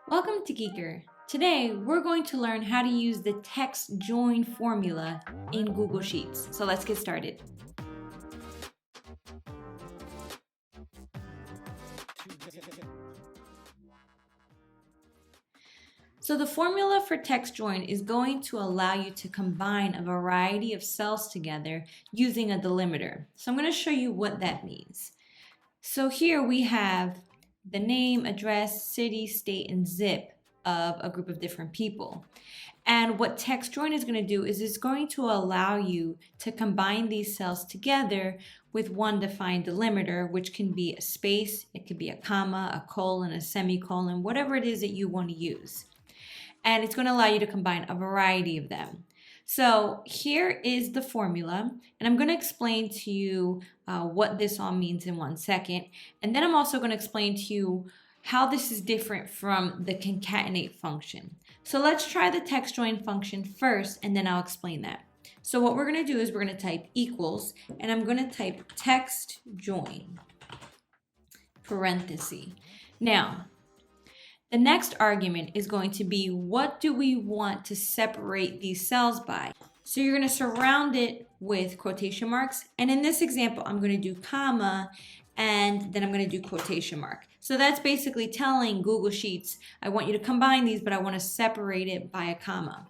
Welcome to Geeker. Today, we're going to learn how to use the TextJoin formula in Google Sheets. So let's get started. So the formula for TextJoin is going to allow you to combine a variety of cells together using a delimiter. So I'm going to show you what that means. So here we have the name, address, city, state, and zip of a group of different people. And what TextJoin is going to do is it's going to allow you to combine these cells together with one defined delimiter, which can be a space, it could be a comma, a colon, a semicolon, whatever it is that you want to use. And it's going to allow you to combine a variety of them. So here is the formula, and I'm going to explain to you what this all means in 1 second. And then I'm also going to explain to you how this is different from the concatenate function. So let's try the TextJoin function first, and then I'll explain that. So what we're going to do is we're going to type equals, and I'm going to type TextJoin, parenthesis. Now, the next argument is going to be what do we want to separate these cells by? So you're going to surround it with quotation marks. And in this example, I'm going to do comma, and then I'm going to do quotation mark. So that's basically telling Google Sheets, I want you to combine these, but I want to separate it by a comma.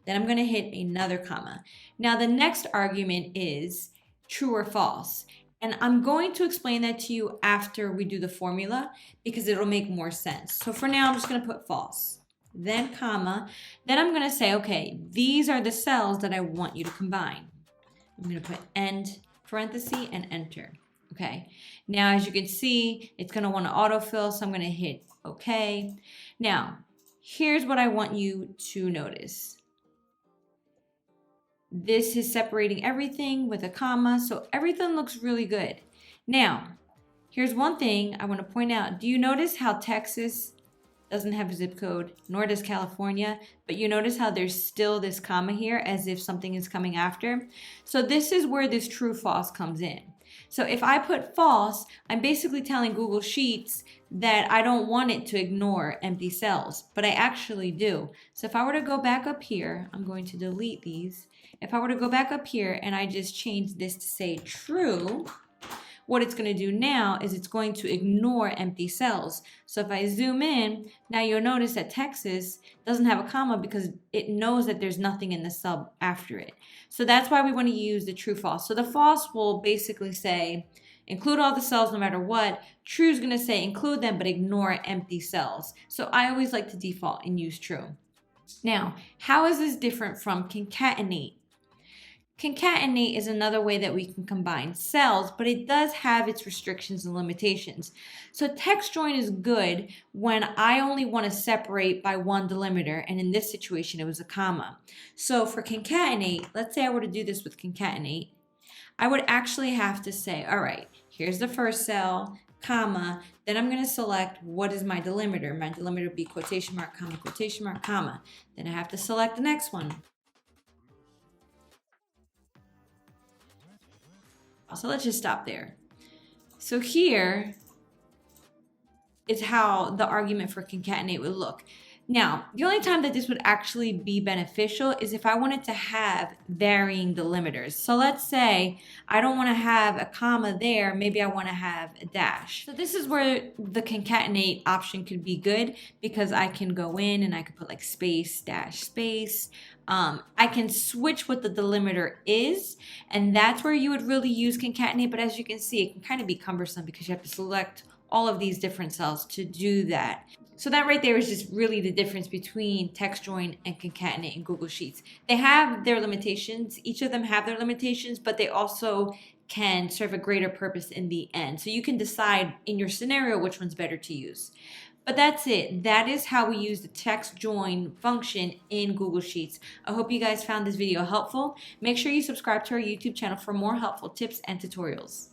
Then I'm going to hit another comma. Now the next argument is true or false. And I'm going to explain that to you after we do the formula because it'll make more sense. So for now, I'm just going to put false, then comma. Then I'm going to say, okay, these are the cells that I want you to combine. I'm going to put end parenthesis and enter. Okay. Now, as you can see, it's going to want to autofill, so I'm going to hit okay. Now, here's what I want you to notice. This is separating everything with a comma, so everything looks really good. Now, here's one thing I want to point out. Do you notice how Texas doesn't have a zip code, nor does California, but you notice how there's still this comma here as if something is coming after? So this is where this true-false comes in. So if I put false, I'm basically telling Google Sheets that I don't want it to ignore empty cells, but I actually do. So if I were to go back up here, I'm going to delete these. If I were to go back up here and I just change this to say true, what it's going to do now is it's going to ignore empty cells. So if I zoom in, now you'll notice that Texas doesn't have a comma because it knows that there's nothing in the sub after it. So that's why we want to use the true false. So the false will basically say include all the cells no matter what. True is going to say include them but ignore empty cells. So I always like to default and use true. Now, how is this different from concatenate? Concatenate is another way that we can combine cells, but it does have its restrictions and limitations. So TextJoin is good when I only want to separate by one delimiter, and in this situation it was a comma. So for concatenate, let's say I were to do this with concatenate, I would actually have to say, all right, here's the first cell, comma, then I'm going to select what is my delimiter. My delimiter would be quotation mark, comma. Then I have to select the next one. So let's just stop there. So here is how the argument for concatenate would look. Now, the only time that this would actually be beneficial is if I wanted to have varying delimiters. So let's say I don't want to have a comma there, maybe I want to have a dash. So this is where the concatenate option could be good because I can go in and I could put like space, dash, space. I can switch what the delimiter is, and that's where you would really use concatenate. But as you can see, it can kind of be cumbersome because you have to select all of these different cells to do that. So that right there is just really the difference between TextJoin and concatenate in Google Sheets. They have their limitations. Each of them have their limitations, but they also can serve a greater purpose in the end. So you can decide in your scenario which one's better to use. But that's it. That is how we use the TextJoin function in Google Sheets. I hope you guys found this video helpful. Make sure you subscribe to our YouTube channel for more helpful tips and tutorials.